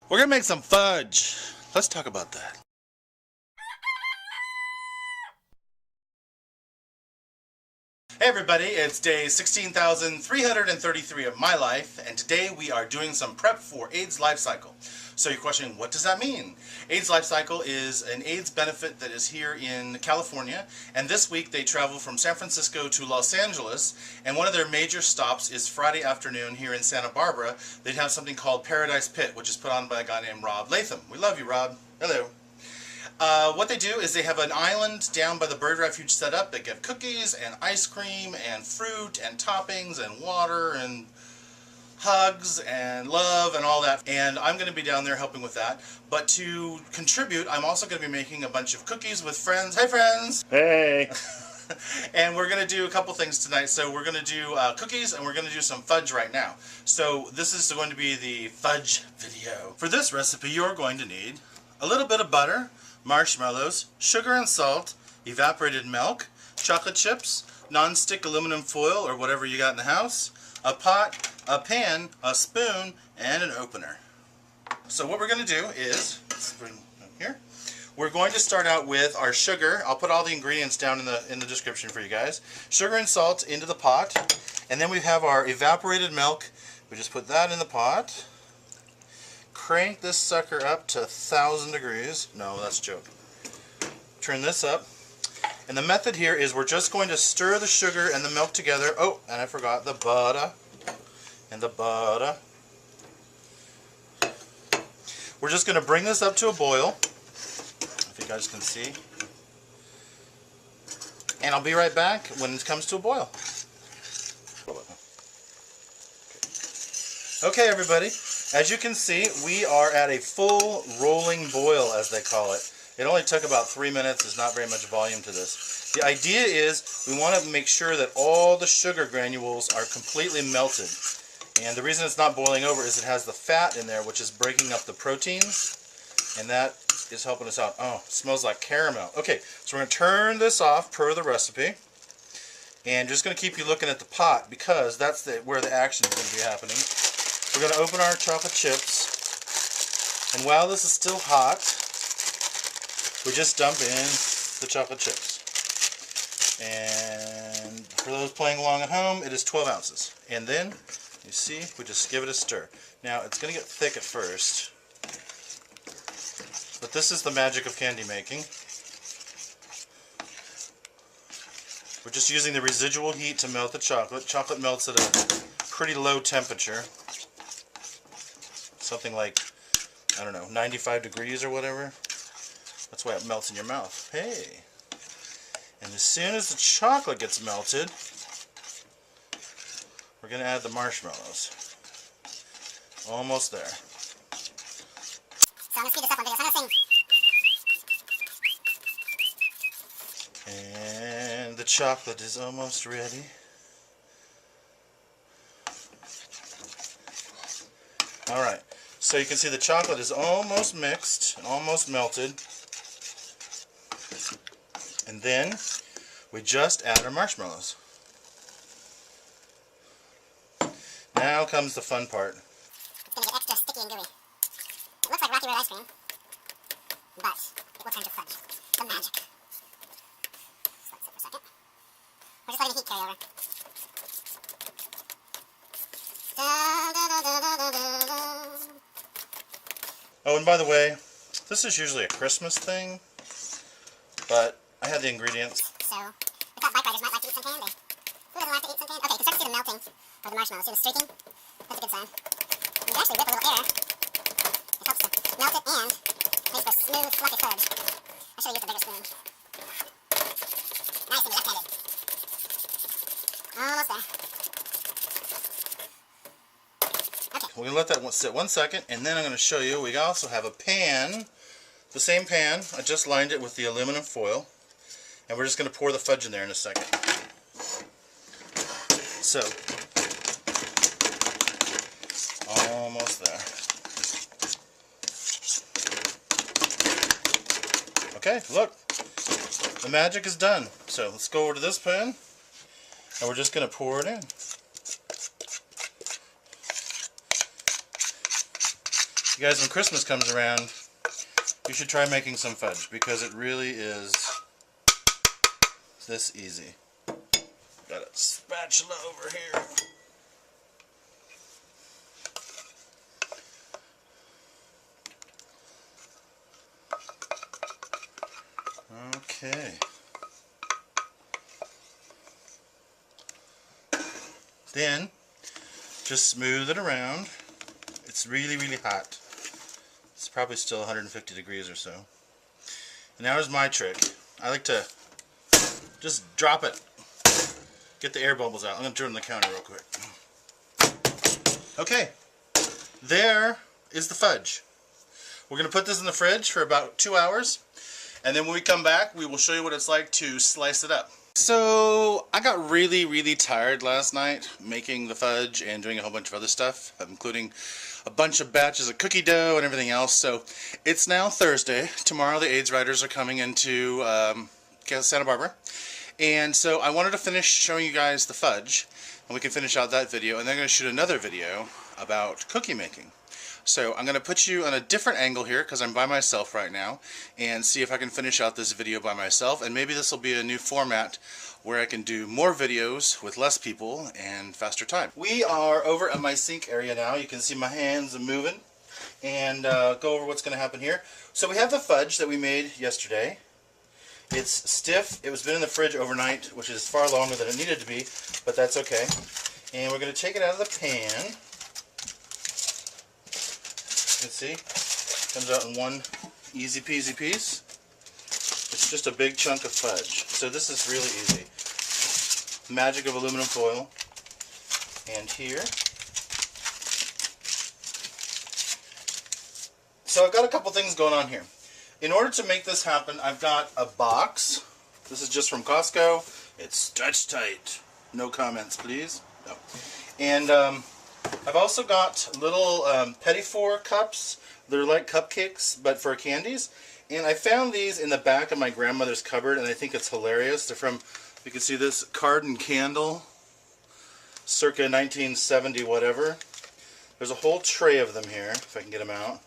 We're gonna make some fudge. Let's talk about that. Hey everybody, it's day 16,333 of my life, and today we are doing some prep for AIDS life cycle. So you're questioning, what does that mean? AIDS life cycle is an AIDS benefit that is here in California, and this week they travel from San Francisco to Los Angeles, and one of their major stops is Friday afternoon here in Santa Barbara. They have something called Paradise Pit, which is put on by a guy named Rob Latham. We love you, Rob. Hello. What they do is they have an island down by the bird refuge set up. They give cookies and ice cream and fruit and toppings and water and hugs and love and all that. And I'm going to be down there helping with that. But to contribute, I'm also going to be making a bunch of cookies with friends. Hey friends! Hey! And we're going to do a couple things tonight. So we're going to do cookies and we're going to do some fudge right now. So this is going to be the fudge video. For this recipe you're going to need a little bit of butter, marshmallows, sugar and salt, evaporated milk, chocolate chips, non-stick aluminum foil or whatever you got in the house, a pot, a pan, a spoon, and an opener. So what we're going to do is, let's bring it here. We're going to start out with our sugar. I'll put all the ingredients down in the description for you guys. Sugar and salt into the pot, and then we have our evaporated milk. We just put that in the pot. Crank this sucker up to 1,000 degrees. No, that's a joke. Turn this up. And the method here is we're just going to stir the sugar and the milk together. Oh, and I forgot the butter. And the butter. We're just going to bring this up to a boil. If you guys can see. And I'll be right back when it comes to a boil. Okay, everybody. As you can see, we are at a full rolling boil, as they call it. It only took about 3 minutes. There's not very much volume to this. The idea is we want to make sure that all the sugar granules are completely melted. And the reason it's not boiling over is it has the fat in there, which is breaking up the proteins. And that is helping us out. Oh, it smells like caramel. Okay, so we're going to turn this off per the recipe. And just going to keep you looking at the pot because that's where the action is going to be happening. We're going to open our chocolate chips, and while this is still hot, we just dump in the chocolate chips. And for those playing along at home, it is 12 ounces. And then, you see, we just give it a stir. Now, it's going to get thick at first, but this is the magic of candy making. We're just using the residual heat to melt the chocolate. Chocolate melts at a pretty low temperature. Something like, I don't know, 95 degrees or whatever. That's why it melts in your mouth. Hey! And as soon as the chocolate gets melted, we're going to add the marshmallows. Almost there. So I'm going to speed this up on video. So I'm going to sing. And the chocolate is almost ready. Alright. So you can see the chocolate is almost mixed, almost melted. And then we just add our marshmallows. Now comes the fun part. It's going to get extra sticky and gooey. It looks like Rocky Road ice cream, but it will turn to fudge. The magic. Just let it sit for a second. We're just letting the heat carry over. Da, da, da, da, da, da, da. Oh, and by the way, this is usually a Christmas thing, but I had the ingredients. So, we thought bike riders might like to eat some candy. Who doesn't like to eat some candy? Okay, you can start to see the melting of the marshmallows. See the streaking? That's a good sign. And you actually whip a little air. It helps to melt it and makes for smooth, fluffy fudge. I should have used a bigger spoon. Nice and left-handed. Almost there. We're going to let that sit 1 second, and then I'm going to show you we also have a pan, the same pan. I just lined it with the aluminum foil, and we're just going to pour the fudge in there in a second. So, almost there. Okay, look, the magic is done. So let's go over to this pan, and we're just going to pour it in. You guys, when Christmas comes around, you should try making some fudge because it really is this easy. Got a spatula over here. Okay. Then, just smooth it around. It's really, really hot. It's probably still 150 degrees or so. And now here's my trick. I like to just drop it. Get the air bubbles out. I'm going to turn the counter real quick. Okay. There is the fudge. We're going to put this in the fridge for about 2 hours. And then when we come back, we will show you what it's like to slice it up. So, I got really, really tired last night making the fudge and doing a whole bunch of other stuff, including a bunch of batches of cookie dough and everything else. So, it's now Thursday. Tomorrow the AIDS riders are coming into Santa Barbara. And so, I wanted to finish showing you guys the fudge, and we can finish out that video, and then I'm going to shoot another video about cookie making. So I'm going to put you on a different angle here because I'm by myself right now and see if I can finish out this video by myself, and maybe this will be a new format where I can do more videos with less people and faster time. We are over at my sink area now. You can see my hands are moving, and go over what's going to happen here. So we have the fudge that we made yesterday. It's stiff. It was been in the fridge overnight, which is far longer than it needed to be, but that's okay. And we're going to take it out of the pan. You can see, comes out in one easy peasy piece. It's just a big chunk of fudge. So this is really easy. Magic of aluminum foil. And here. So I've got a couple things going on here. In order to make this happen, I've got a box. This is just from Costco. It's stretch tight. No comments, please. No. And I've also got little petit four cups. They're like cupcakes, but for candies. And I found these in the back of my grandmother's cupboard, and I think it's hilarious. They're from, you can see this Card and Candle, circa 1970 whatever. There's a whole tray of them here, if I can get them out.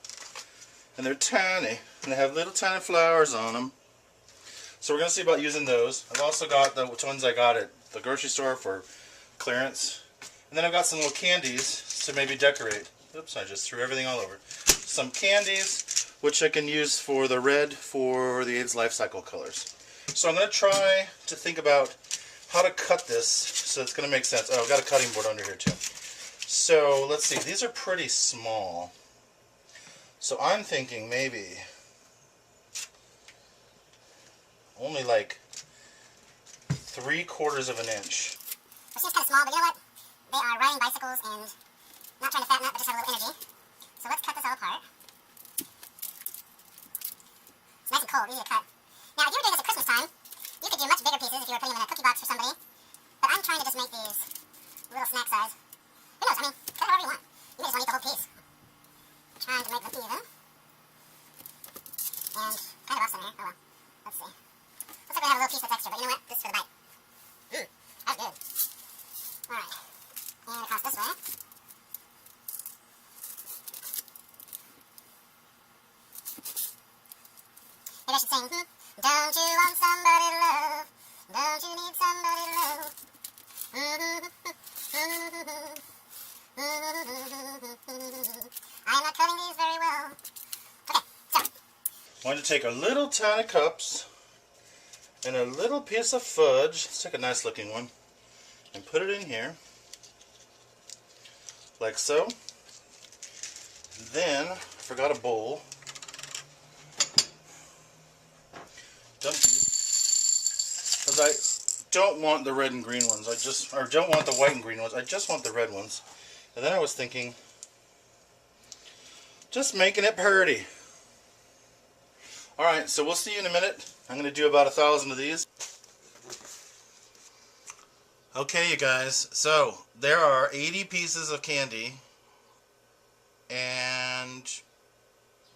And they're tiny, and they have little tiny flowers on them. So we're going to see about using those. I've also got the ones I got at the grocery store for clearance. And then I've got some little candies to maybe decorate. Oops, I just threw everything all over. Some candies, which I can use for the red for the AIDS Life Cycle colors. So I'm going to try to think about how to cut this so it's going to make sense. Oh, I've got a cutting board under here too. So let's see, these are pretty small. So I'm thinking maybe only like 3/4 of an inch. Which seems kind of small, but you know what? They are riding bicycles and not trying to fatten up, but just have a little energy. So let's cut this all apart. It's nice and cold, easy to cut. Now, if you were doing this at Christmas time, you could do much bigger pieces if you were putting them in a cookie box for somebody. But I'm trying to just make these little snack size. Who knows? I mean, cut it however you want. You may just want to eat the whole piece. I'm trying to make them even. And kind of rough in here. Oh well. Let's see. Looks like we have a little piece that's extra, but you know what? This is for the bite. Mmm, that's good. Alright. And across this way. Maybe I should sing, don't you want somebody to love? Don't you need somebody to love? I'm not cutting these very well. Okay, so. I'm going to take a little tiny cups and a little piece of fudge. Let's take a nice looking one and put it in here. Like so. Then, I forgot a bowl. Because I don't want the red and green ones. Or don't want the white and green ones. I just want the red ones. And then I was thinking, just making it pretty. Alright, so we'll see you in a minute. I'm going to do about 1,000 of these. Okay, you guys. So, there are 80 pieces of candy. And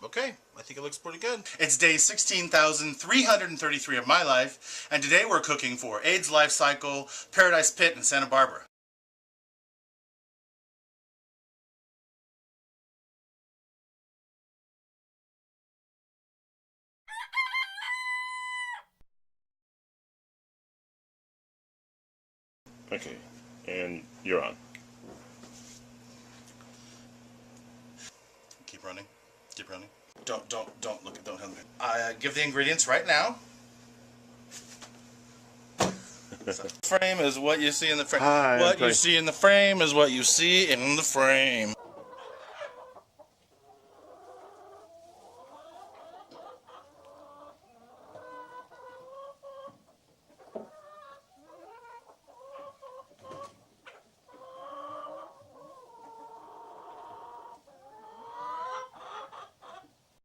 okay, I think it looks pretty good. It's day 16,333 of my life, and today we're cooking for AIDS Life Cycle, Paradise Pit in Santa Barbara. Okay, and you're on. Keep running. Keep running. Don't look at, don't have it. I give the ingredients right now. Frame is what you see in the frame. Hi, what you see in the frame is what you see in the frame.